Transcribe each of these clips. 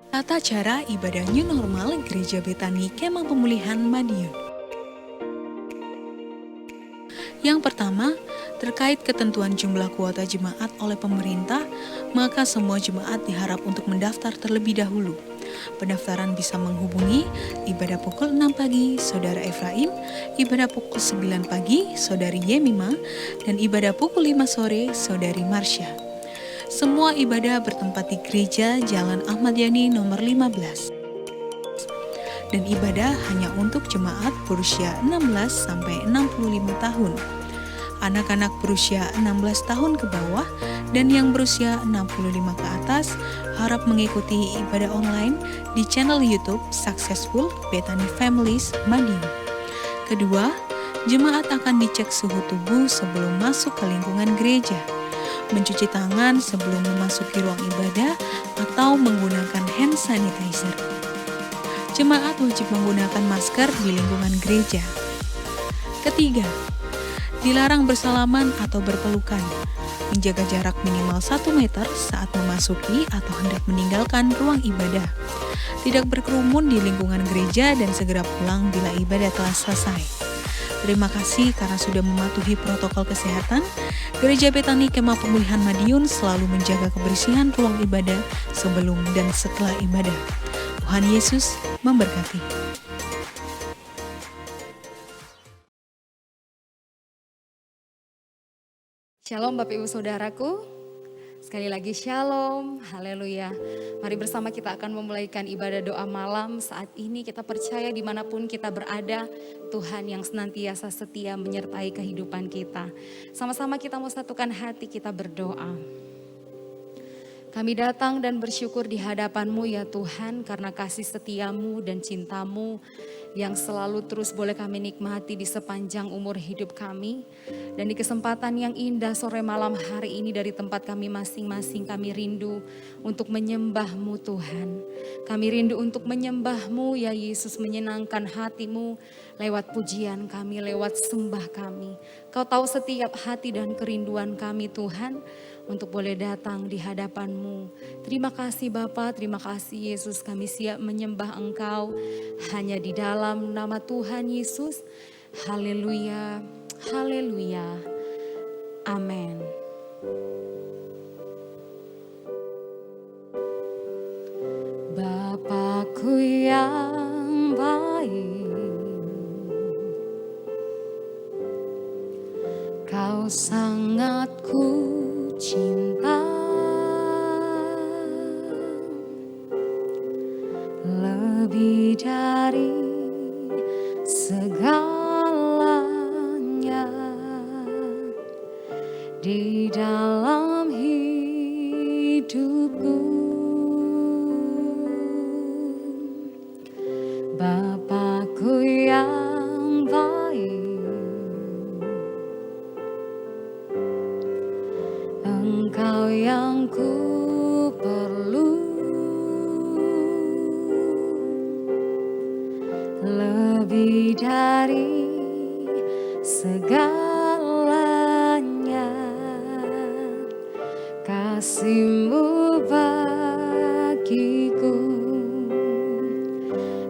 Tata cara ibadah new normal Gereja Betani Kemah Pemulihan Madiun. Yang pertama, terkait ketentuan jumlah kuota jemaat oleh pemerintah, maka semua jemaat diharap untuk mendaftar terlebih dahulu. Pendaftaran bisa menghubungi ibadah pukul 6 pagi Saudara Efraim, ibadah pukul 9 pagi Saudari Yemima, dan ibadah pukul 5 sore Saudari Marsha. Semua ibadah bertempat di Gereja Jalan Ahmad Yani nomor 15. Dan ibadah hanya untuk jemaat berusia 16 sampai 65 tahun. Anak-anak berusia 16 tahun ke bawah dan yang berusia 65 ke atas harap mengikuti ibadah online di channel YouTube Successful Betani Families Madiun. Kedua, jemaat akan dicek suhu tubuh sebelum masuk ke lingkungan gereja, mencuci tangan sebelum memasuki ruang ibadah atau menggunakan hand sanitizer. Jemaat wajib menggunakan masker di lingkungan gereja. Ketiga, dilarang bersalaman atau berpelukan, menjaga jarak minimal 1 meter saat memasuki atau hendak meninggalkan ruang ibadah, tidak berkerumun di lingkungan gereja dan segera pulang bila ibadah telah selesai. Terima kasih karena sudah mematuhi protokol kesehatan. Gereja Betani Kemah Pemulihan Madiun selalu menjaga kebersihan ruang ibadah sebelum dan setelah ibadah. Tuhan Yesus memberkati. Shalom Bapak Ibu Saudaraku, sekali lagi shalom, haleluya. Mari bersama kita akan memulaikan ibadah doa malam. Saat ini kita percaya dimanapun kita berada, Tuhan yang senantiasa setia menyertai kehidupan kita. Sama-sama kita mau satukan hati, kita berdoa. Kami datang dan bersyukur di hadapan-Mu ya Tuhan, karena kasih setia-Mu dan cinta-Mu yang selalu terus boleh kami nikmati di sepanjang umur hidup kami. Dan di kesempatan yang indah sore malam hari ini dari tempat kami masing-masing, kami rindu untuk menyembah-Mu Tuhan. Kami rindu untuk menyembah-Mu ya Yesus, menyenangkan hati-Mu lewat pujian kami, lewat sembah kami. Kau tahu setiap hati dan kerinduan kami Tuhan, untuk boleh datang di hadapan-Mu. Terima kasih Bapa, terima kasih Yesus, kami siap menyembah Engkau hanya di dalam nama Tuhan Yesus. Haleluya, haleluya, amin. Bapakku yang baik, Kau sangat ku cinta, lebih dari segalanya di dalam hidupku. Bapakku yang baik, Engkau yang ku perlu, lebih dari segalanya. Kasih-Mu bagiku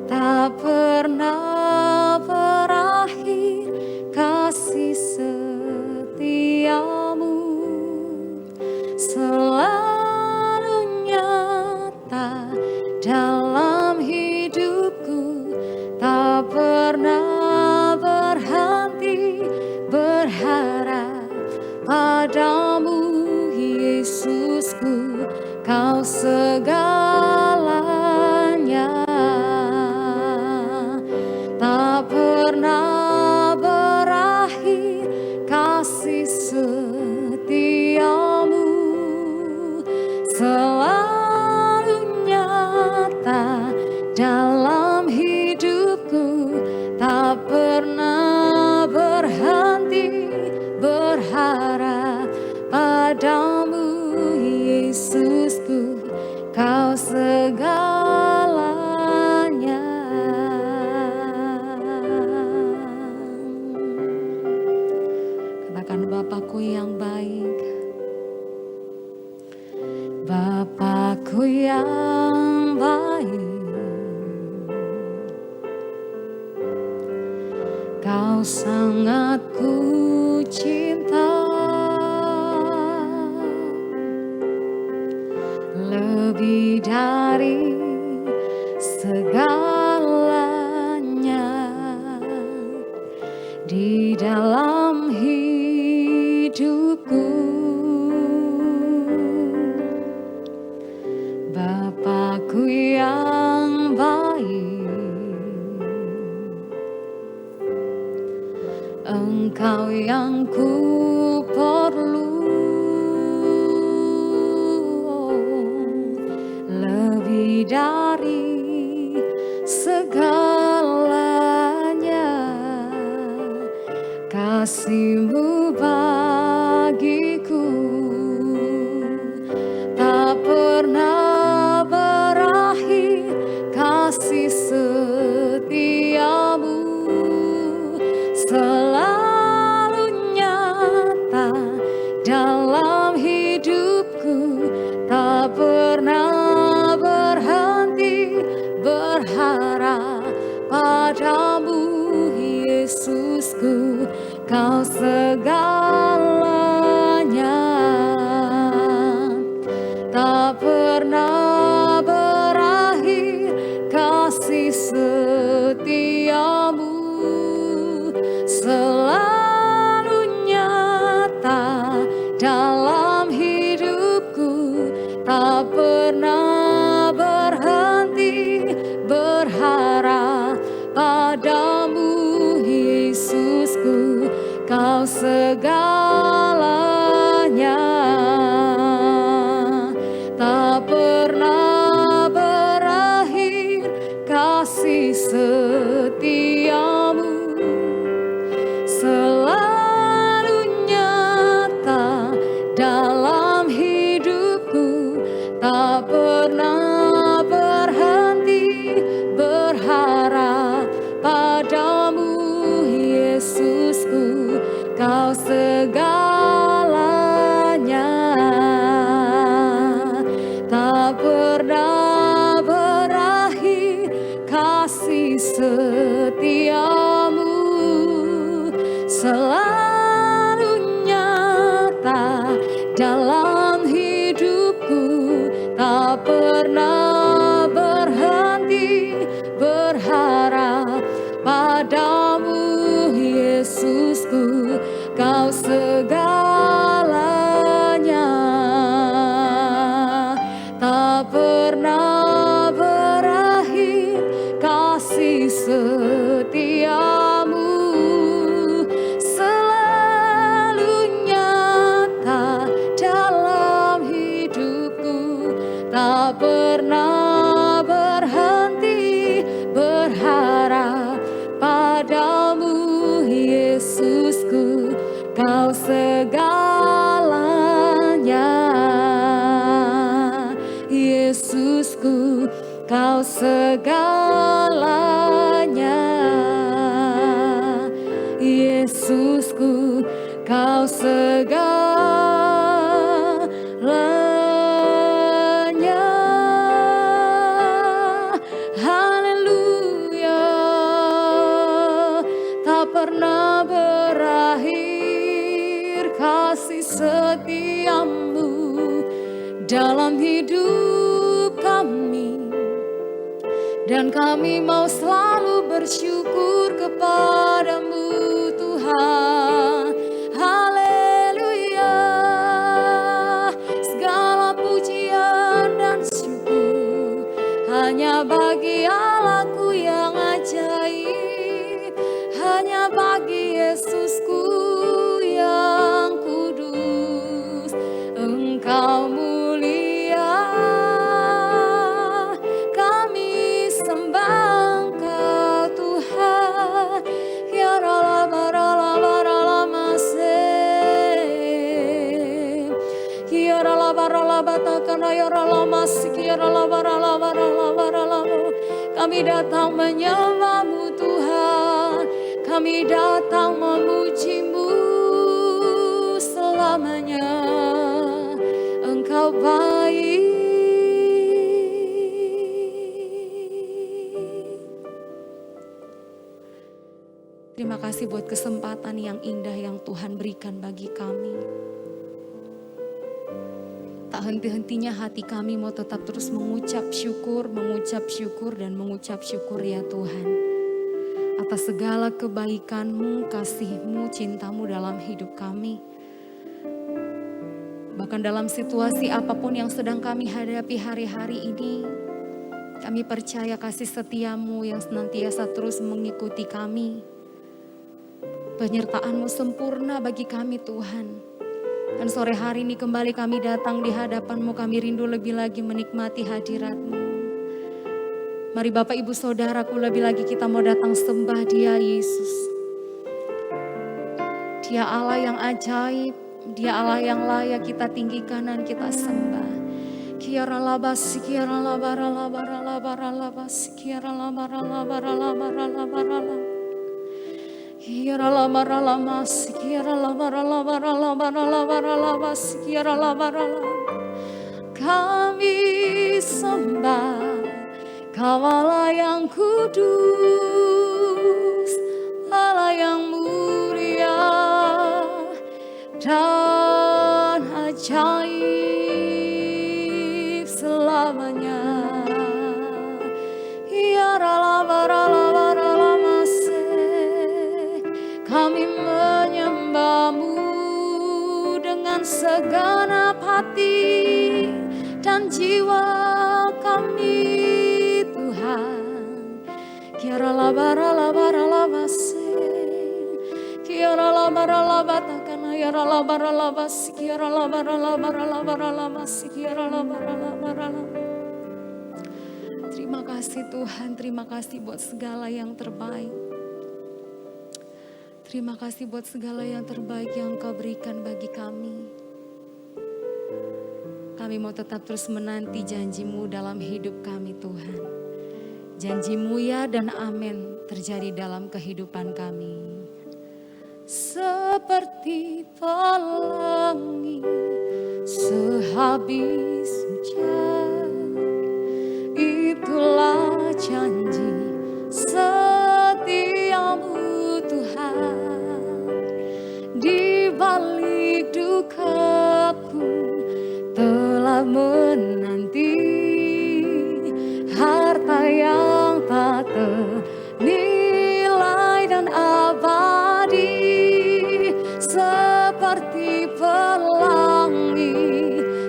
tak pernah berakhir, kasih setia-Mu selalu nyata dalam hidupku, tak pernah berhenti berharap padamu Yesusku, Kau segalanya, tak pernah berakhir kasih setia-Mu selalu nyata dalam hidupku, tak pernah berhenti berharap padamu Yesusku, Kau segalanya. Katakan Bapakku yang baik, Bapakku yang baik, Kau sangat ku cinta, lebih dari segalanya di dalam hidupku. Bapakku yang baik, Engkau yang ku perlu, lebih dari segalanya. Kasih-Mu bagiku tak pernah berakhir, kasih setia-Mu selalu nyata dalam hidupku, tak pernah berhenti berharap padamu, Yesusku. Kau segalanya, tak pernah berakhir, kasih setia-Mu selalu nyata dalam hidupku, tak pernah berhenti berharap padamu, Yesusku. Kau segalanya, tak pernah berakhir, kasih setia-Mu selalu nyata dalam hidupku, tak pernah berhenti berharap padamu, Yesusku. Kau segalanya, tak pernah berakhir, kasih setia-Mu selalu nyata dalam hidupku, tak pernah berhenti berharap padamu, Yesusku. Kau segalanya, tak pernah berakhir, kasih setia-Mu selalu nyata dalam hidupku, tak pernah berhenti berharap padamu, Yesusku. Kau segalanya, Yesusku. Kau segalanya, Yesusku. Kau segalanya. Haleluya. Tak pernah berakhir kasih setia-Mu dalam hidup kami, dan kami mau selalu bersyukur kepadamu, Tuhan. Haleluya. Segala pujian dan syukur hanya bagi Allahku yang ajaib, hanya bagi Yesusku yang kudus. Engkau mulia, kami sembah Engkau, Tuhan. Ya Rala barala barala masih, ya Rala barala batakana, ya Rala masih, ya Rala barala barala barala. Kami datang menyembah-Mu, Tuhan. Kami datang memuji-Mu selamanya. Engkau baik. Terima Terima kasih buat kesempatan yang indah yang Tuhan berikan bagi kami. Tak henti-hentinya hati kami mau tetap terus mengucap syukur, dan mengucap syukur ya Tuhan. Atas segala kebaikan-Mu, kasih-Mu, cinta-Mu dalam hidup kami. Bahkan dalam situasi apapun yang sedang kami hadapi hari-hari ini, kami percaya kasih setia-Mu yang senantiasa terus mengikuti kami. Penyertaan-Mu sempurna bagi kami Tuhan. Dan sore hari ini kembali kami datang di hadapan-Mu, kami rindu lebih lagi menikmati hadirat-Mu. Mari Bapak Ibu Saudaraku, lebih lagi kita mau datang sembah Dia Yesus. Dia Allah yang ajaib, Dia Allah yang layak kita tinggikan dan kita sembah. Kiara labas, kiara labara labara labara labas, kiara labara labara labara labara labara. Kiara labara lamas, kiara labara labara labara labara labas, kiara labara labara. Kami sembah Kau Allah yang kudus, Allah yang mulia dan ajaib selamanya. Ya Ralabaralabaralamaseh, kami menyembah-Mu dengan segenap hati dan jiwa kami Tuhan. Kiara labara labara labase, kiara labara labatakana, kiara labara labas, kiara labara labara labara labas, kiara labara labara labara. Terima kasih Tuhan, terima kasih buat segala yang terbaik. Terima kasih buat segala yang terbaik yang Kau berikan bagi kami. Kami mau tetap terus menanti janji-Mu dalam hidup kami Tuhan. Janji-Mu ya dan amin terjadi dalam kehidupan kami. Seperti pelangi sehabis hujan, itulah janji setia-Mu Tuhan. Di balik dukaku telah menanti harta yang tak ternilai dan abadi, seperti pelangi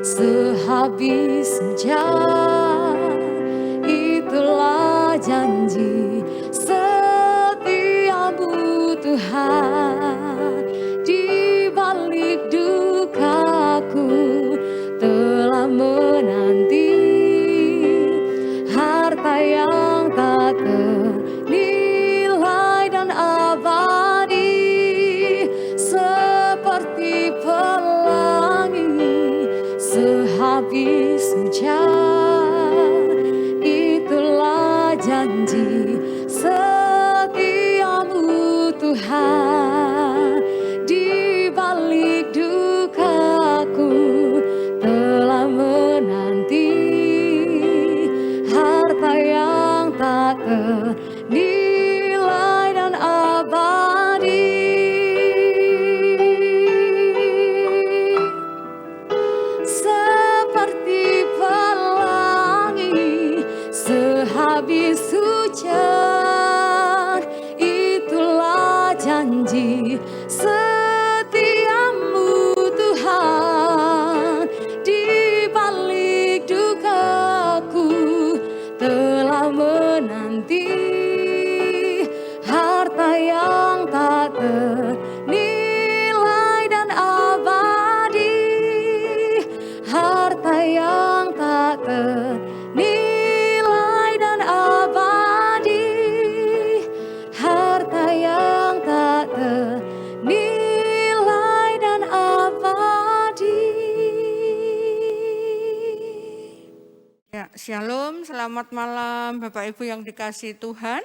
sehabis hujan. Itulah janji setia-Mu Tuhan. Di balik dukaku telah menanti harta yang tak ternilai dan abadi, seperti pelangi sehabis hujan. Itulah janji setia-Mu Tuhan. Di balik dukaku telah menanti harta yang tak ternilai dan abadi, seperti pelangi sehabis hujan. Itulah janji setia-Mu Tuhan. Di balik dukaku telah menanti harta yang tak ternilai dan abadi, harta yang tak ternilai dan abadi, harta yang tak ternilai dan abadi. Ya, Shalom, selamat malam Bapak Ibu yang dikasihi Tuhan.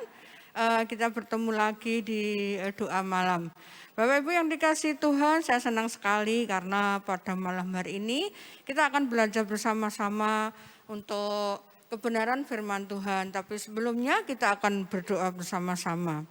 Kita bertemu lagi di doa malam. Bapak Ibu yang dikasihi Tuhan, saya senang sekali karena pada malam hari ini kita akan belajar bersama-sama untuk kebenaran firman Tuhan. Tapi sebelumnya kita akan berdoa bersama-sama.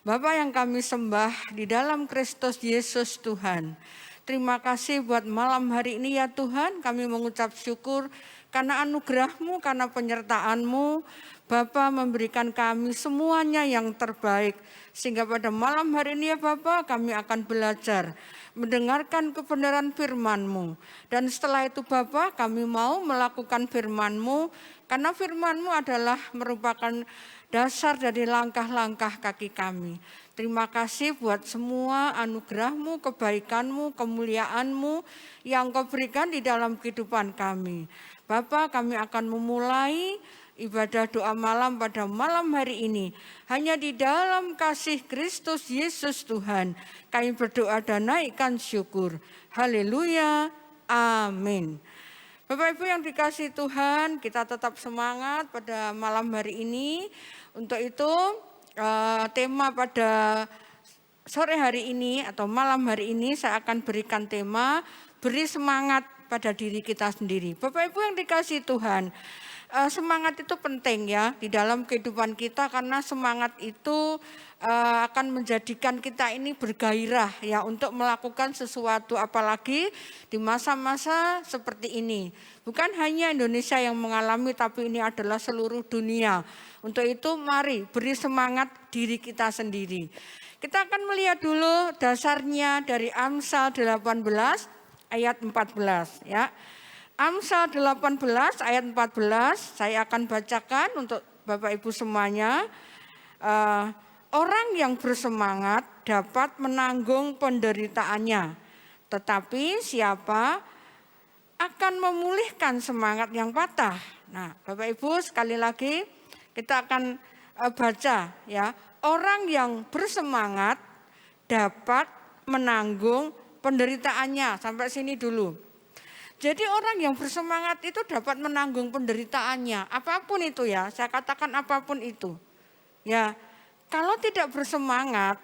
Bapa yang kami sembah di dalam Kristus Yesus Tuhan. Terima kasih buat malam hari ini ya Tuhan, kami mengucap syukur karena anugerah-Mu, karena penyertaan-Mu. Bapa memberikan kami semuanya yang terbaik. Sehingga pada malam hari ini ya Bapa, kami akan belajar mendengarkan kebenaran firman-Mu. Dan setelah itu Bapa, kami mau melakukan firman-Mu, karena firman-Mu adalah merupakan dasar dari langkah-langkah kaki kami. Terima kasih buat semua anugerah-Mu, kebaikan-Mu, kemuliaan-Mu yang Kau berikan di dalam kehidupan kami. Bapa, kami akan memulai ibadah doa malam pada malam hari ini. Hanya di dalam kasih Kristus Yesus Tuhan, kami berdoa dan naikkan syukur. Haleluya, amin. Bapak Ibu yang dikasihi Tuhan, kita tetap semangat pada malam hari ini. Untuk itu tema pada sore hari ini atau malam hari ini saya akan berikan tema beri semangat pada diri kita sendiri. Bapak Ibu yang dikasihi Tuhan, semangat itu penting ya di dalam kehidupan kita, karena semangat itu akan menjadikan kita ini bergairah ya untuk melakukan sesuatu, apalagi di masa-masa seperti ini. Bukan hanya Indonesia yang mengalami, tapi ini adalah seluruh dunia. Untuk itu mari beri semangat diri kita sendiri. Kita akan melihat dulu dasarnya dari Amsal 18 ayat 14 ya. Amsal 18 ayat 14 saya akan bacakan untuk Bapak Ibu semuanya. Orang yang bersemangat dapat menanggung penderitaannya, tetapi siapa akan memulihkan semangat yang patah. Nah, Bapak Ibu sekali lagi kita akan baca ya. Orang yang bersemangat dapat menanggung penderitaannya. Sampai sini dulu. Jadi orang yang bersemangat itu dapat menanggung penderitaannya, apapun itu ya, saya katakan apapun itu. Ya, kalau tidak bersemangat,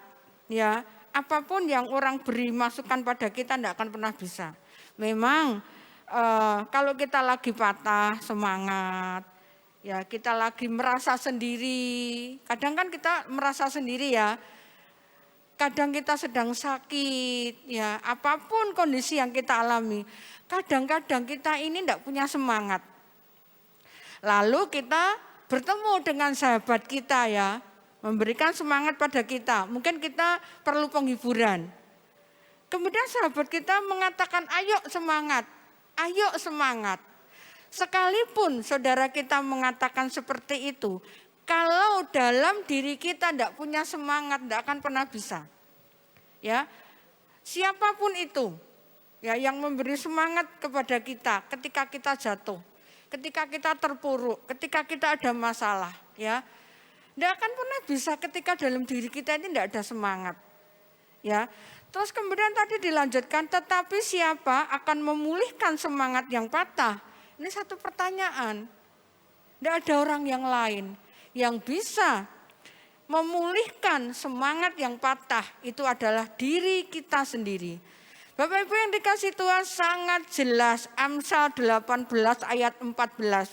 ya apapun yang orang beri masukan pada kita tidak akan pernah bisa. Memang kalau kita lagi patah semangat, ya kita lagi merasa sendiri, kadang kan kita merasa sendiri ya. Kadang kita sedang sakit, ya apapun kondisi yang kita alami. Kadang-kadang kita ini tidak punya semangat. Lalu kita bertemu dengan sahabat kita ya, memberikan semangat pada kita. Mungkin kita perlu penghiburan. Kemudian sahabat kita mengatakan, ayo semangat, ayo semangat. Sekalipun saudara kita mengatakan seperti itu, kalau dalam diri kita tidak punya semangat, tidak akan pernah bisa. Ya, siapapun itu, ya yang memberi semangat kepada kita ketika kita jatuh, ketika kita terpuruk, ketika kita ada masalah, ya, tidak akan pernah bisa ketika dalam diri kita ini tidak ada semangat. Ya, terus kemudian tadi dilanjutkan, tetapi siapa akan memulihkan semangat yang patah? Ini satu pertanyaan. Tidak ada orang yang lain yang bisa memulihkan semangat yang patah, itu adalah diri kita sendiri. Bapak Ibu yang dikasihi Tuhan, sangat jelas Amsal 18 ayat 14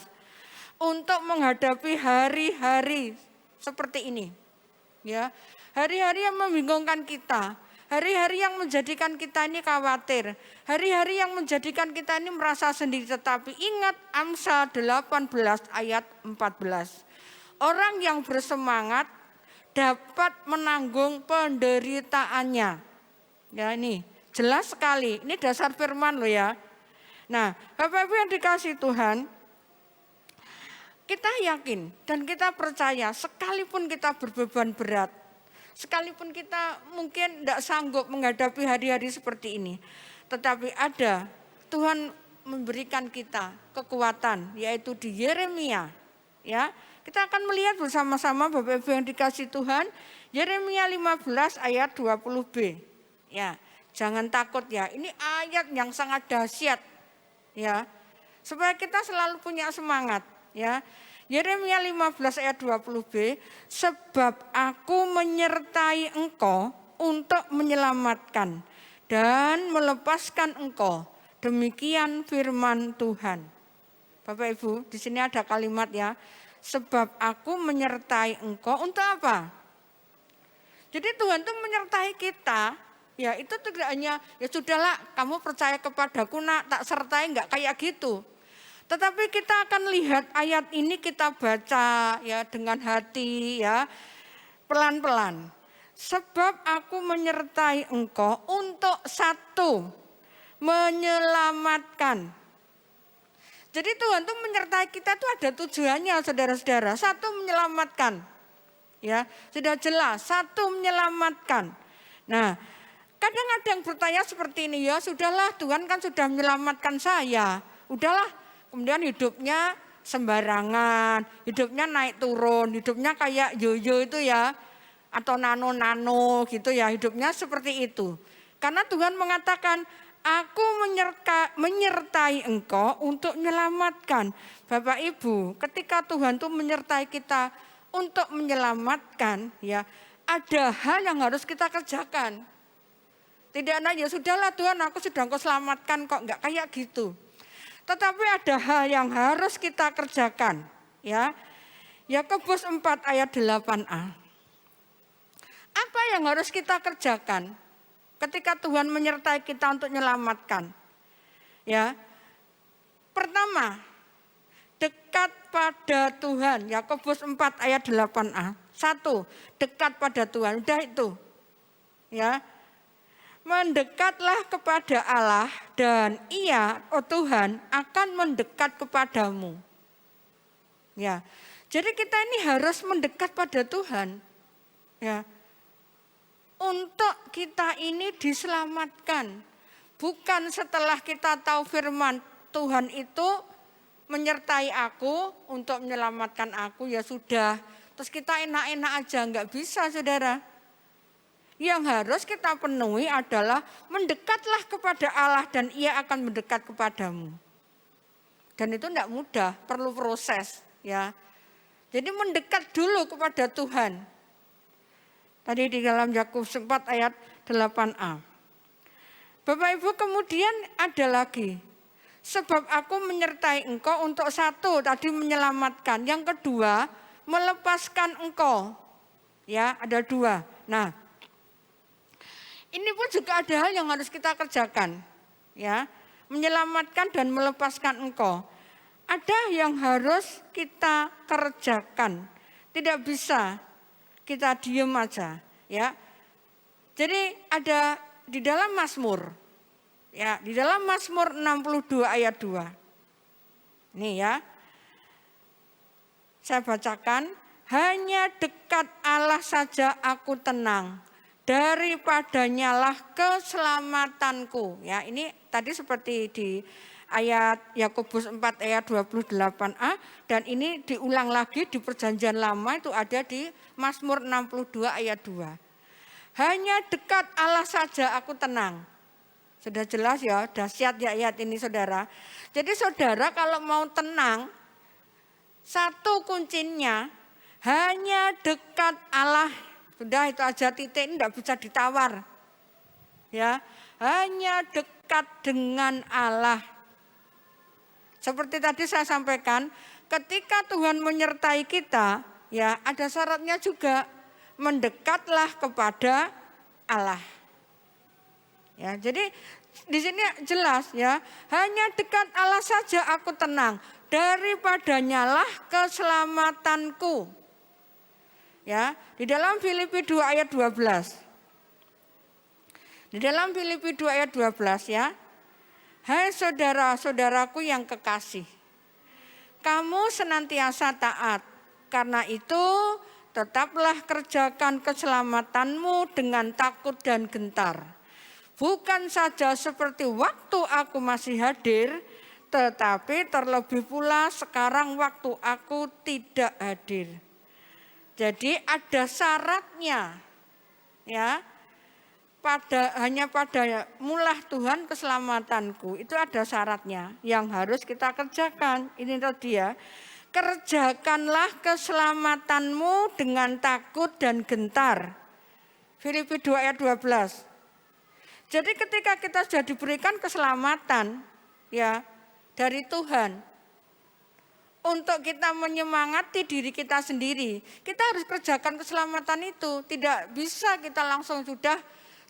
untuk menghadapi hari-hari seperti ini. Ya, hari-hari yang membingungkan kita, hari-hari yang menjadikan kita ini khawatir, hari-hari yang menjadikan kita ini merasa sendiri. Tetapi ingat Amsal 18 ayat 14. Orang yang bersemangat dapat menanggung penderitaannya. Ya ini jelas sekali, ini dasar firman loh ya. Nah, Bapak Ibu yang dikasihi Tuhan, kita yakin dan kita percaya sekalipun kita berbeban berat, sekalipun kita mungkin tidak sanggup menghadapi hari-hari seperti ini, tetapi ada Tuhan memberikan kita kekuatan, yaitu di Yeremia. Ya, kita akan melihat bersama-sama Bapak Ibu yang dikasihi Tuhan, Yeremia 15 ayat 20b. Ya, jangan takut ya, ini ayat yang sangat dahsyat. Ya, supaya kita selalu punya semangat. Ya, Yeremia 15 ayat 20b, sebab aku menyertai engkau untuk menyelamatkan dan melepaskan engkau. Demikian firman Tuhan. Bapak Ibu, di sini ada kalimat ya, sebab aku menyertai engkau untuk apa? Jadi Tuhan tuh menyertai kita, ya itu tidak hanya ya sudahlah kamu percaya kepadaku nak tak sertai, enggak kayak gitu. Tetapi kita akan lihat ayat ini kita baca ya dengan hati ya pelan-pelan. Sebab aku menyertai engkau untuk satu, menyelamatkan. Jadi Tuhan tuh menyertai kita tuh ada tujuannya saudara-saudara. Satu, menyelamatkan. Ya, sudah jelas, satu, menyelamatkan. Nah, kadang ada yang bertanya seperti ini, ya sudahlah Tuhan kan sudah menyelamatkan saya. Udahlah, kemudian hidupnya sembarangan, hidupnya naik turun, hidupnya kayak yoyo itu ya, atau nano-nano gitu ya, hidupnya seperti itu. Karena Tuhan mengatakan, aku menyertai engkau untuk menyelamatkan. Bapak Ibu, ketika Tuhan tuh menyertai kita untuk menyelamatkan, ya ada hal yang harus kita kerjakan. Tidak hanya ya sudahlah Tuhan aku sudah engkau selamatkan kok, enggak kayak gitu. Tetapi ada hal yang harus kita kerjakan, ya. Yakobus 4 ayat 8a. Apa yang harus kita kerjakan ketika Tuhan menyertai kita untuk menyelamatkan? Ya. Pertama, dekat pada Tuhan. Yakobus 4 ayat 8a. 1, dekat pada Tuhan. Udah itu. Ya. Mendekatlah kepada Allah dan Ia, oh Tuhan, akan mendekat kepadamu. Ya. Jadi kita ini harus mendekat pada Tuhan. Ya. Untuk kita ini diselamatkan. Bukan setelah kita tahu firman Tuhan itu menyertai aku untuk menyelamatkan aku, ya sudah. Terus kita enak-enak aja, enggak bisa saudara. Yang harus kita penuhi adalah mendekatlah kepada Allah dan Ia akan mendekat kepadamu. Dan itu enggak mudah, perlu proses ya. Jadi mendekat dulu kepada Tuhan. Tadi di dalam Yakobus 4 ayat 8a. Bapak Ibu kemudian ada lagi. Sebab aku menyertai engkau untuk satu, tadi menyelamatkan. Yang kedua, melepaskan engkau. Ya, ada dua. Nah, ini pun juga ada hal yang harus kita kerjakan. Ya, menyelamatkan dan melepaskan engkau. Ada yang harus kita kerjakan. Tidak bisa kita diem aja, ya. Jadi ada di dalam Mazmur, ya, di dalam Mazmur 62 ayat 2. Nih ya, saya bacakan, hanya dekat Allah saja aku tenang, daripadanya lah keselamatanku. Ya, ini tadi seperti di ayat Yakobus 4 ayat 28a dan ini diulang lagi di Perjanjian Lama itu ada di Mazmur 62 ayat 2. Hanya dekat Allah saja aku tenang. Sudah jelas ya, dahsyat ya ayat ini saudara. Jadi saudara kalau mau tenang, satu kuncinya hanya dekat Allah. Sudah itu aja titik, ini enggak bisa ditawar. Ya, hanya dekat dengan Allah. Seperti tadi saya sampaikan, ketika Tuhan menyertai kita, ya ada syaratnya juga, mendekatlah kepada Allah. Ya, jadi di sini jelas ya, hanya dekat Allah saja aku tenang, daripadanya lah keselamatanku. Ya, di dalam Filipi 2 ayat 12. Di dalam Filipi 2 ayat 12 ya. Hai saudara-saudaraku yang kekasih, kamu senantiasa taat, karena itu tetaplah kerjakan keselamatanmu dengan takut dan gentar. Bukan saja seperti waktu aku masih hadir, tetapi terlebih pula sekarang waktu aku tidak hadir. Jadi ada syaratnya, ya. Hanya pada mulah Tuhan keselamatanku, itu ada syaratnya yang harus kita kerjakan. Ini tadi ya, kerjakanlah keselamatanmu dengan takut dan gentar. Filipi 2 ayat 12. Jadi ketika kita sudah diberikan keselamatan ya dari Tuhan, untuk kita menyemangati diri kita sendiri. Kita harus kerjakan keselamatan itu. Tidak bisa kita langsung sudah,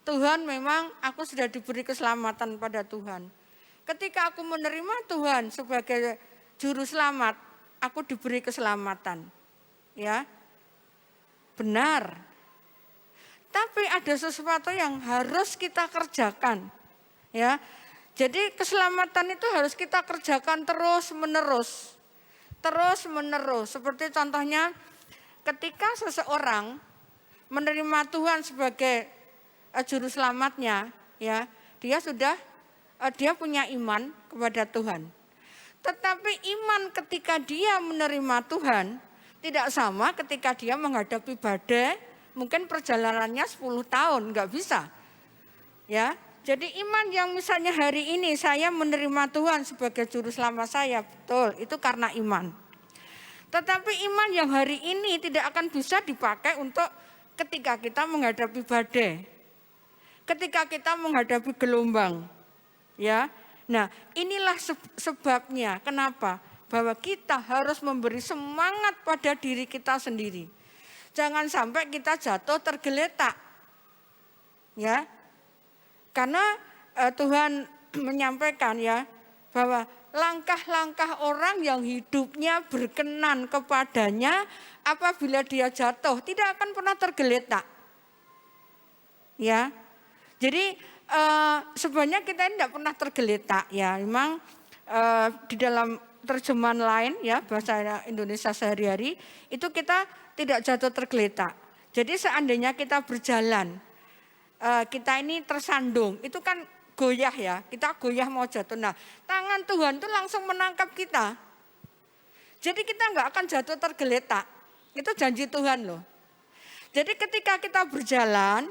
Tuhan memang aku sudah diberi keselamatan pada Tuhan. Ketika aku menerima Tuhan sebagai juru selamat, aku diberi keselamatan. Ya, benar. Tapi ada sesuatu yang harus kita kerjakan. Ya, jadi keselamatan itu harus kita kerjakan terus menerus. Terus menerus, seperti contohnya ketika seseorang menerima Tuhan sebagai juru selamatnya, ya, dia punya iman kepada Tuhan. Tetapi iman ketika dia menerima Tuhan tidak sama ketika dia menghadapi badai, mungkin perjalanannya 10 tahun, nggak bisa. Ya, jadi iman yang misalnya hari ini saya menerima Tuhan sebagai juru selamat saya, betul, itu karena iman. Tetapi iman yang hari ini tidak akan bisa dipakai untuk ketika kita menghadapi badai. Ketika kita menghadapi gelombang. Ya. Nah, inilah sebabnya kenapa bahwa kita harus memberi semangat pada diri kita sendiri. Jangan sampai kita jatuh tergeletak. Ya. Karena Tuhan menyampaikan ya bahwa langkah-langkah orang yang hidupnya berkenan kepadanya apabila dia jatuh tidak akan pernah tergeletak. Ya. Jadi sebenarnya kita ini tidak pernah tergeletak ya. Memang di dalam terjemahan lain ya bahasa Indonesia sehari-hari itu kita tidak jatuh tergeletak. Jadi seandainya kita berjalan kita ini tersandung, itu kan goyah ya, kita goyah mau jatuh. Nah, tangan Tuhan itu langsung menangkap kita. Jadi kita nggak akan jatuh tergeletak, itu janji Tuhan loh. Jadi ketika kita berjalan,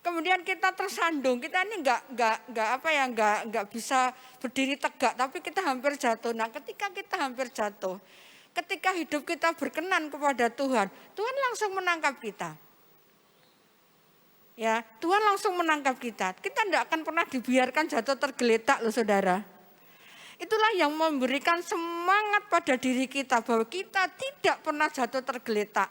kemudian kita tersandung, kita ini nggak bisa berdiri tegak, tapi kita hampir jatuh. Nah, ketika kita hampir jatuh, ketika hidup kita berkenan kepada Tuhan, Tuhan langsung menangkap kita. Ya, Tuhan langsung menangkap kita. Kita tidak akan pernah dibiarkan jatuh tergeletak loh saudara. Itulah yang memberikan semangat pada diri kita bahwa kita tidak pernah jatuh tergeletak.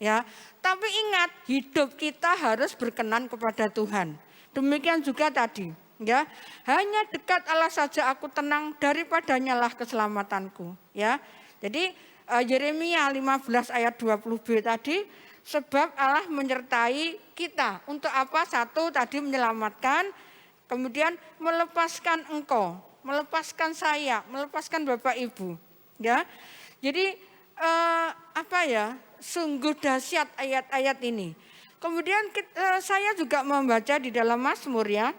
Ya, tapi ingat hidup kita harus berkenan kepada Tuhan. Demikian juga tadi, ya. Hanya dekat Allah saja aku tenang, daripadanya lah keselamatanku, ya. Jadi Yeremia 15 ayat 20b tadi, sebab Allah menyertai kita. Untuk apa? Satu, tadi menyelamatkan, kemudian melepaskan engkau, melepaskan saya, melepaskan Bapak Ibu. Ya, jadi sungguh dahsyat ayat-ayat ini. Kemudian saya juga membaca di dalam Mazmur ya,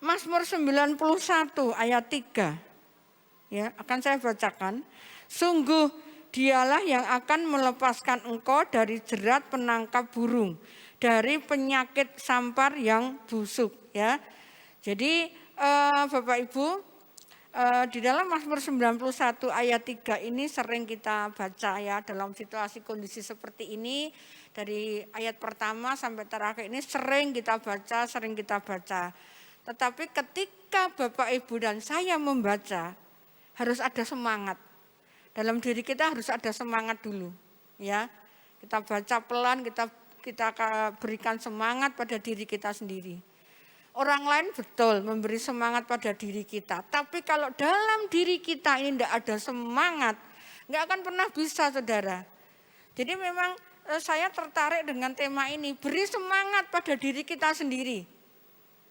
Mazmur 91 ayat 3. Ya, akan saya bacakan. Sungguh Dialah yang akan melepaskan engkau dari jerat penangkap burung, dari penyakit sampar yang busuk. Ya, jadi Bapak Ibu, di dalam Mazmur 91 ayat 3 ini sering kita baca ya dalam situasi kondisi seperti ini. Dari ayat pertama sampai terakhir ini sering kita baca. Tetapi ketika Bapak Ibu dan saya membaca, harus ada semangat. Dalam diri kita harus ada semangat dulu, ya. Kita baca pelan, kita berikan semangat pada diri kita sendiri. Orang lain betul memberi semangat pada diri kita, tapi kalau dalam diri kita ini tidak ada semangat, nggak akan pernah bisa, saudara. Jadi memang saya tertarik dengan tema ini, beri semangat pada diri kita sendiri.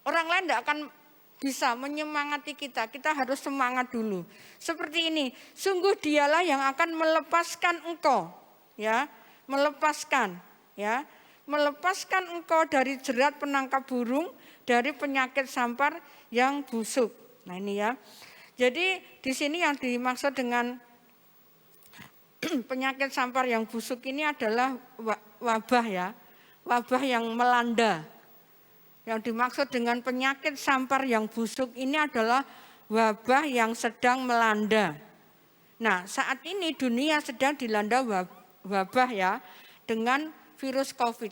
Orang lain tidak akan bisa menyemangati kita harus semangat dulu. Seperti ini, sungguh Dialah yang akan melepaskan engkau, ya, melepaskan engkau dari jerat penangkap burung, dari penyakit sampar yang busuk. Nah ini ya. Jadi di sini yang dimaksud dengan penyakit sampar yang busuk ini adalah wabah ya, wabah yang melanda. Yang dimaksud dengan penyakit sampar yang busuk ini adalah wabah yang sedang melanda. Nah, saat ini dunia sedang dilanda wabah ya dengan virus COVID.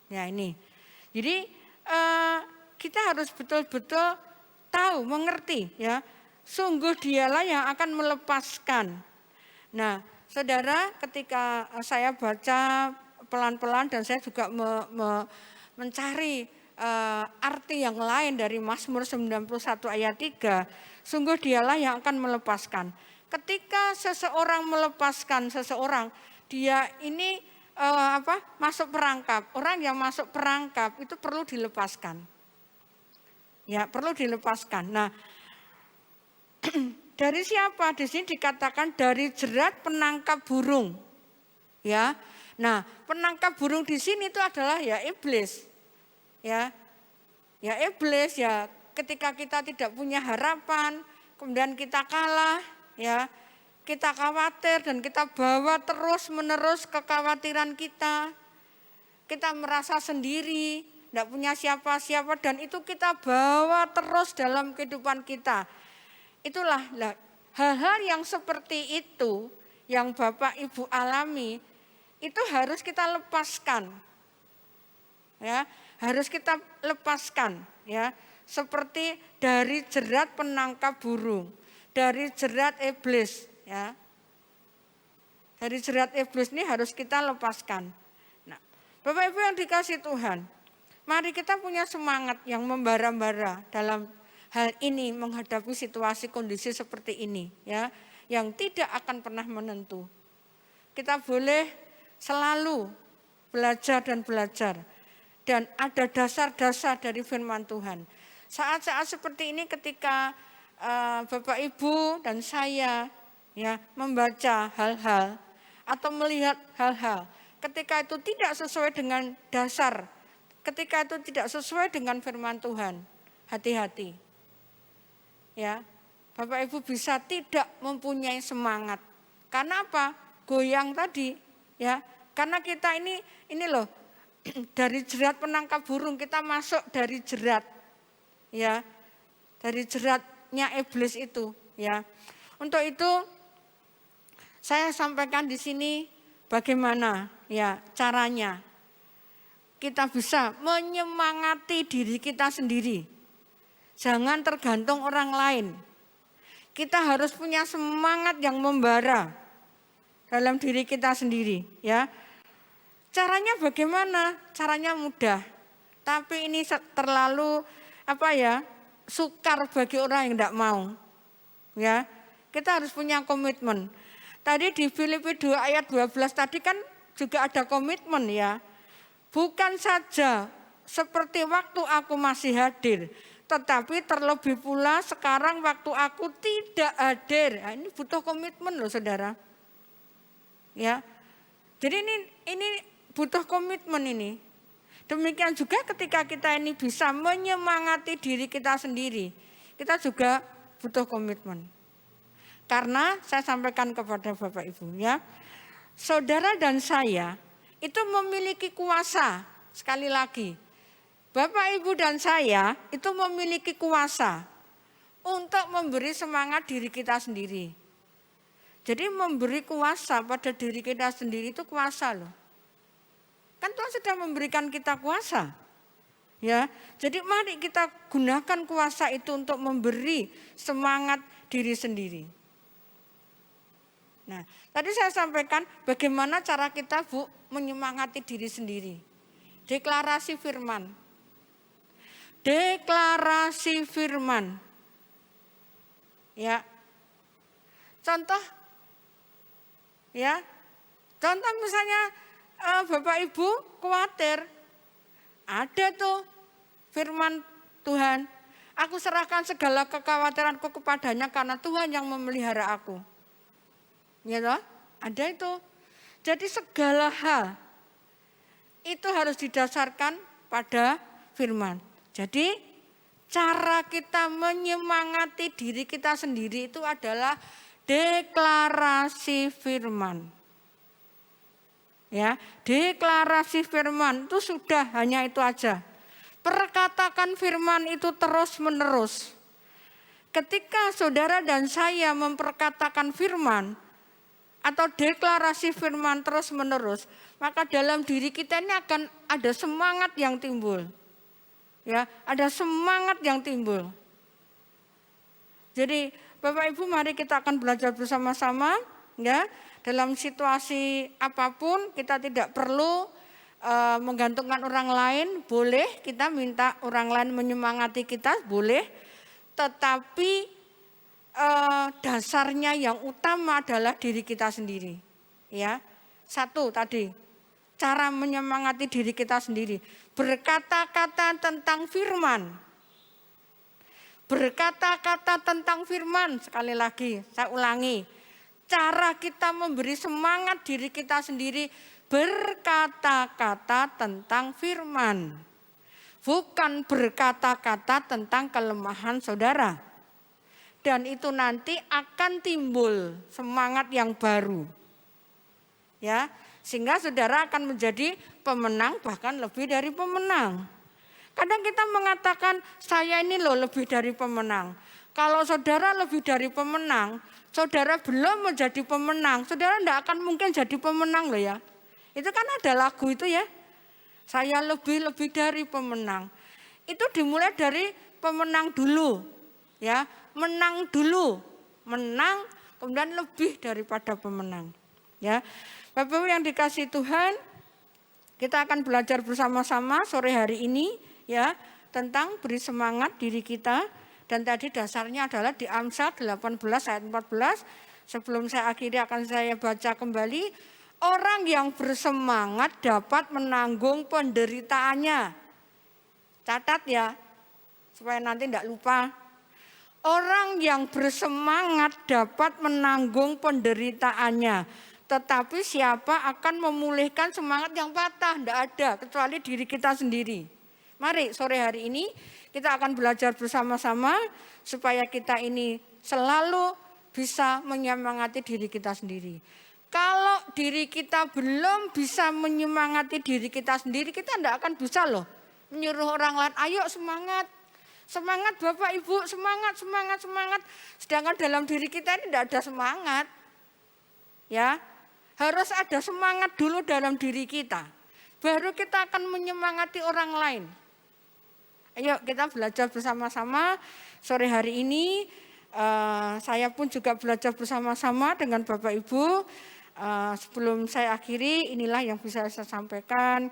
Ya ini. Jadi kita harus betul-betul tahu, mengerti ya sungguh dialah yang akan melepaskan. Nah, saudara, ketika saya baca pelan-pelan dan saya juga mencari arti yang lain dari Mazmur 91 ayat 3, sungguh dialah yang akan melepaskan. Ketika seseorang melepaskan seseorang, dia ini masuk perangkap. Orang yang masuk perangkap itu perlu dilepaskan. Ya, perlu dilepaskan. Nah, dari siapa? Di sini dikatakan dari jerat penangkap burung. Ya. Nah, penangkap burung di sini itu adalah ya iblis. Ya. Ya iblis ya, ketika kita tidak punya harapan, kemudian kita kalah, ya. Kita khawatir dan kita bawa terus-menerus kekhawatiran kita. Kita merasa sendiri, tidak punya siapa-siapa dan itu kita bawa terus dalam kehidupan kita. Itulah hal-hal yang seperti itu yang Bapak Ibu alami itu harus kita lepaskan. Ya, harus kita lepaskan ya. Seperti dari jerat penangkap burung, dari jerat iblis ya. Dari jerat iblis ini harus kita lepaskan. Nah, Bapak Ibu yang dikasihi Tuhan, mari kita punya semangat yang membara-bara dalam hal ini menghadapi situasi kondisi seperti ini ya, yang tidak akan pernah menentu. Kita boleh selalu belajar dan belajar dan ada dasar-dasar dari firman Tuhan. Saat-saat seperti ini ketika Bapak Ibu dan saya ya membaca hal-hal atau melihat hal-hal, ketika itu tidak sesuai dengan dasar, ketika itu tidak sesuai dengan firman Tuhan, hati-hati. Ya, Bapak Ibu bisa tidak mempunyai semangat. Karena apa? Goyang tadi, ya. Karena kita ini loh, dari jerat penangkap burung kita masuk dari jerat, ya, dari jeratnya iblis itu, ya. Untuk itu saya sampaikan di sini bagaimana, ya, caranya kita bisa menyemangati diri kita sendiri. Jangan tergantung orang lain. Kita harus punya semangat yang membara dalam diri kita sendiri, ya. Caranya bagaimana? Caranya mudah. Tapi ini terlalu sukar bagi orang yang tidak mau. Ya. Kita harus punya komitmen. Tadi di Filipi 2 ayat 12 tadi kan juga ada komitmen ya. Bukan saja seperti waktu aku masih hadir, tetapi terlebih pula sekarang waktu aku tidak hadir. Nah, ini butuh komitmen loh saudara. Ya, jadi ini butuh komitmen ini. Demikian juga ketika kita ini bisa menyemangati diri kita sendiri, kita juga butuh komitmen. Karena saya sampaikan kepada Bapak Ibu ya, saudara dan saya itu memiliki kuasa, sekali lagi. Bapak, Ibu, dan saya itu memiliki kuasa untuk memberi semangat diri kita sendiri. Jadi memberi kuasa pada diri kita sendiri itu kuasa loh. Kan Tuhan sudah memberikan kita kuasa. Ya, jadi mari kita gunakan kuasa itu untuk memberi semangat diri sendiri. Nah, tadi saya sampaikan bagaimana cara kita menyemangati diri sendiri. Deklarasi firman. Deklarasi firman. Ya. Contoh ya. Contoh misalnya Bapak Ibu khawatir. Ada tuh firman Tuhan. Aku serahkan segala kekhawatiranku kepadanya karena Tuhan yang memelihara aku. Ya toh? Ada itu. Jadi segala hal itu harus didasarkan pada firman. Jadi cara kita menyemangati diri kita sendiri itu adalah deklarasi firman. Ya, deklarasi firman itu sudah hanya itu aja. Perkatakan firman itu terus-menerus. Ketika saudara dan saya memperkatakan firman atau deklarasi firman terus-menerus, maka dalam diri kita ini akan ada semangat yang timbul. Ya, ada semangat yang timbul. Jadi Bapak Ibu, mari kita akan belajar bersama-sama ya. Dalam situasi apapun kita tidak perlu menggantungkan orang lain, boleh kita minta orang lain menyemangati kita, boleh. Tetapi dasarnya yang utama adalah diri kita sendiri. Ya, satu tadi, cara menyemangati diri kita sendiri. Berkata-kata tentang firman. Berkata-kata tentang firman, sekali lagi saya ulangi. Cara kita memberi semangat diri kita sendiri, berkata-kata tentang firman. Bukan berkata-kata tentang kelemahan saudara. Dan itu nanti akan timbul semangat yang baru. Ya, sehingga saudara akan menjadi pemenang, bahkan lebih dari pemenang. Kadang kita mengatakan saya ini loh lebih dari pemenang. Kalau saudara lebih dari pemenang, saudara belum menjadi pemenang, saudara tidak akan mungkin jadi pemenang loh ya. Itu kan ada lagu itu ya. Saya lebih dari pemenang. Itu dimulai dari pemenang dulu. Ya, menang dulu. Menang kemudian lebih daripada pemenang. Ya. Bapak Ibu yang dikasihi Tuhan, kita akan belajar bersama-sama sore hari ini ya tentang beri semangat diri kita, dan tadi dasarnya adalah di Amsal 18 ayat 14. Sebelum saya akhiri akan saya baca kembali. Orang yang bersemangat dapat menanggung penderitaannya. Catat ya, supaya nanti tidak lupa. Orang yang bersemangat dapat menanggung penderitaannya. Tetapi siapa akan memulihkan semangat yang patah? Tidak ada, kecuali diri kita sendiri. Mari sore hari ini kita akan belajar bersama-sama supaya kita ini selalu bisa menyemangati diri kita sendiri. Kalau diri kita belum bisa menyemangati diri kita sendiri, kita tidak akan bisa loh menyuruh orang lain, ayo semangat. Semangat Bapak Ibu, semangat, semangat, semangat. Sedangkan dalam diri kita ini tidak ada semangat. Ya, harus ada semangat dulu dalam diri kita. Baru kita akan menyemangati orang lain. Ayo kita belajar bersama-sama sore hari ini. Saya pun juga belajar bersama-sama dengan Bapak Ibu. Sebelum saya akhiri, inilah yang bisa saya sampaikan.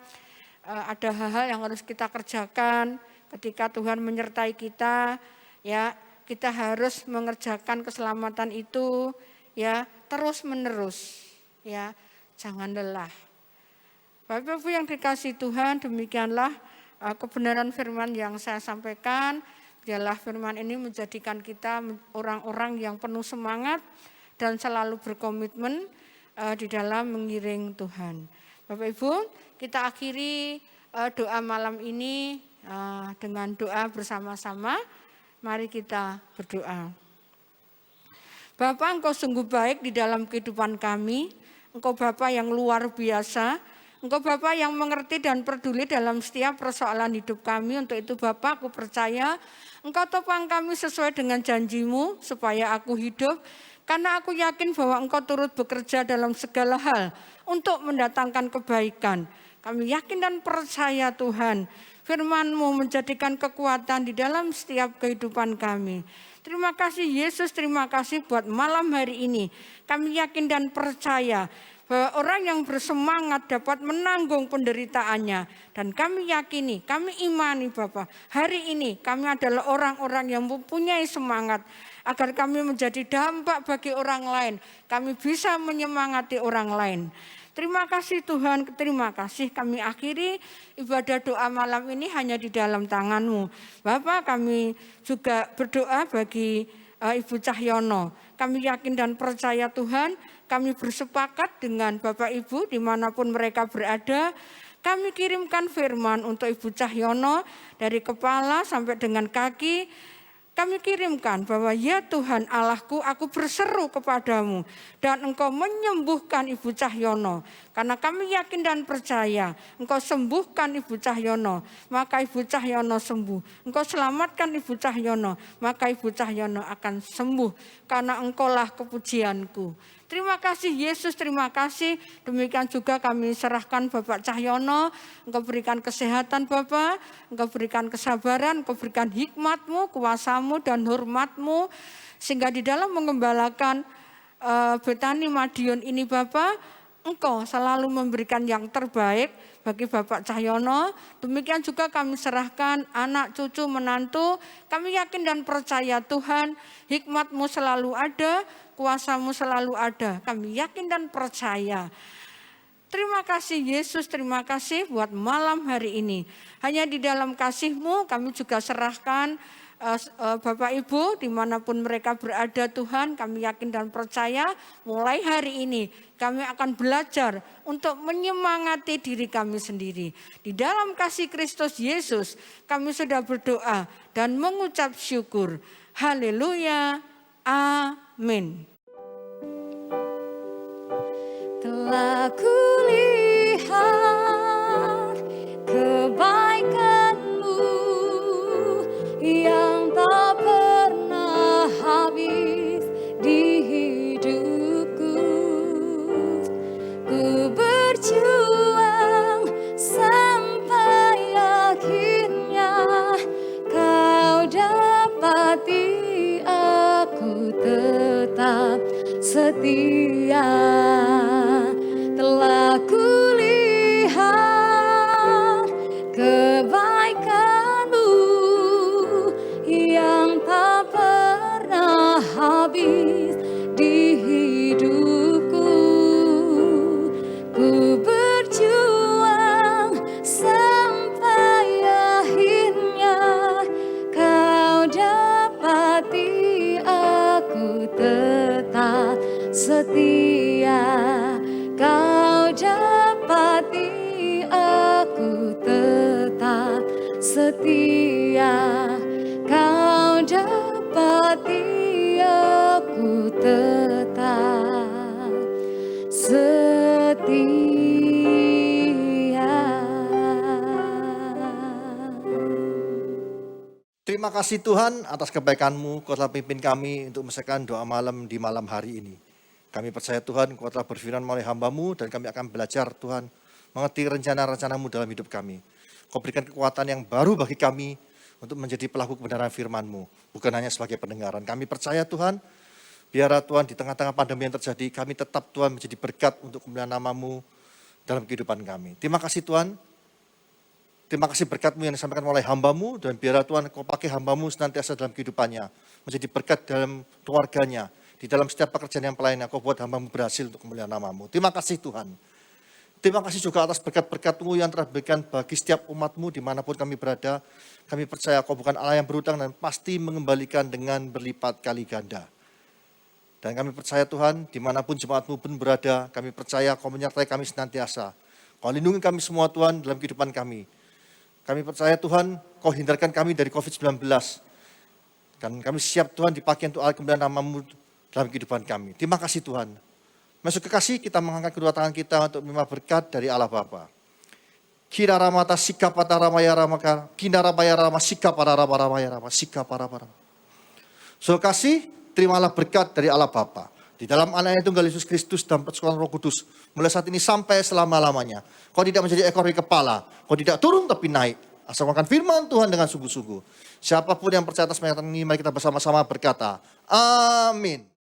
Ada hal-hal yang harus kita kerjakan ketika Tuhan menyertai kita. Ya, kita harus mengerjakan keselamatan itu ya terus menerus. Ya, jangan lelah. Bapak Ibu yang dikasihi Tuhan, demikianlah kebenaran firman yang saya sampaikan. Biarlah firman ini menjadikan kita orang-orang yang penuh semangat dan selalu berkomitmen di dalam mengiring Tuhan. Bapak Ibu, kita akhiri doa malam ini dengan doa bersama-sama. Mari kita berdoa. Bapa, Engkau sungguh baik di dalam kehidupan kami. Engkau Bapa yang luar biasa. Engkau Bapa yang mengerti dan peduli dalam setiap persoalan hidup kami. Untuk itu Bapa, aku percaya Engkau topang kami sesuai dengan janji-Mu supaya aku hidup. Karena aku yakin bahwa Engkau turut bekerja dalam segala hal untuk mendatangkan kebaikan. Kami yakin dan percaya Tuhan, firman-Mu menjadikan kekuatan di dalam setiap kehidupan kami. Terima kasih Yesus, terima kasih buat malam hari ini. Kami yakin dan percaya bahwa orang yang bersemangat dapat menanggung penderitaannya. Dan kami yakini, kami imani Bapa, hari ini kami adalah orang-orang yang mempunyai semangat. Agar kami menjadi dampak bagi orang lain. Kami bisa menyemangati orang lain. Terima kasih Tuhan, terima kasih. Kami akhiri ibadah doa malam ini hanya di dalam tangan-Mu. Bapak, kami juga berdoa bagi Ibu Cahyono. Kami yakin dan percaya Tuhan, kami bersepakat dengan Bapak Ibu dimanapun mereka berada. Kami kirimkan firman untuk Ibu Cahyono dari kepala sampai dengan kaki. Kami kirimkan bahwa ya Tuhan Allahku, aku berseru kepadamu dan Engkau menyembuhkan Ibu Cahyono. Karena kami yakin dan percaya Engkau sembuhkan Ibu Cahyono, maka Ibu Cahyono sembuh. Engkau selamatkan Ibu Cahyono, maka Ibu Cahyono akan sembuh. Karena Engkaulah kepujianku. Terima kasih Yesus, terima kasih. Demikian juga kami serahkan Bapak Cahyono. Engkau berikan kesehatan Bapak, Engkau berikan kesabaran, Engkau berikan hikmat-Mu, kuasa-Mu dan hormat-Mu. Sehingga di dalam mengembalakan Betani Madiun ini Bapak, Engkau selalu memberikan yang terbaik bagi Bapak Cahyono. Demikian juga kami serahkan anak, cucu, menantu. Kami yakin dan percaya Tuhan, hikmat-Mu selalu ada, kuasa-Mu selalu ada. Kami yakin dan percaya. Terima kasih Yesus, terima kasih buat malam hari ini. Hanya di dalam kasih-Mu kami juga serahkan Bapak Ibu dimanapun mereka berada Tuhan, kami yakin dan percaya mulai hari ini kami akan belajar untuk menyemangati diri kami sendiri. Di dalam kasih Kristus Yesus kami sudah berdoa dan mengucap syukur. Haleluya, amin. Telah kulihat kebaikan-Mu yang tak pernah habis di hidupku. Ku berjuang sampai akhirnya Kau dapati aku tetap setia. Telah kulihat kebaikan-Mu yang tak pernah habis di hidupku. Ku berjuang sampai akhirnya Kau dapati aku tetap setia. Kau dapati aku tetap setia. Kau dapati aku tetap setia. Terima kasih Tuhan atas kebaikan-Mu, Kau telah pimpin kami untuk menyelesaikan doa malam di malam hari ini. Kami percaya Tuhan, Kau telah berfirman melalui hamba-Mu dan kami akan belajar Tuhan, mengerti rencana-rencana-Mu dalam hidup kami. Kau berikan kekuatan yang baru bagi kami untuk menjadi pelaku kebenaran firman-Mu, bukan hanya sebagai pendengaran. Kami percaya Tuhan, biarlah Tuhan di tengah-tengah pandemi yang terjadi, kami tetap Tuhan menjadi berkat untuk kemuliaan nama-Mu dalam kehidupan kami. Terima kasih Tuhan. Terima kasih berkat-Mu yang disampaikan oleh hamba-Mu, dan biarlah Tuhan Kau pakai hamba-Mu senantiasa dalam kehidupannya, menjadi berkat dalam keluarganya, di dalam setiap pekerjaan yang pelayannya. Kau buat hamba-Mu berhasil untuk kemuliaan nama-Mu. Terima kasih Tuhan. Terima kasih juga atas berkat-berkat-Mu yang telah diberikan bagi setiap umat-Mu dimanapun kami berada. Kami percaya Kau bukan Allah yang berhutang dan pasti mengembalikan dengan berlipat kali ganda. Dan kami percaya Tuhan, dimanapun jemaat-Mu pun berada, kami percaya Kau menyertai kami senantiasa. Kau lindungi kami semua Tuhan dalam kehidupan kami. Kami percaya Tuhan, Kau hindarkan kami dari COVID-19. Dan kami siap Tuhan dipakai untuk kemuliaan nama-Mu dalam kehidupan kami. Terima kasih Tuhan. Masuk kekasih, kita mengangkat kedua tangan kita untuk menerima berkat dari Allah Bapa. Kira ramata sikapata ramaya ramaka, kina ramaya rama sikapara ramaya rama sikapara rama. So kasih, terimalah berkat dari Allah Bapa. Di dalam anaknya Tunggal Yesus Kristus dan persekutuan Roh Kudus. Mulai saat ini sampai selama-lamanya. Kau tidak menjadi ekor di kepala. Kau tidak turun tapi naik. Asal makan firman Tuhan dengan sungguh-sungguh. Siapapun yang percaya atas pernyataan ini, mari kita bersama-sama berkata, amin.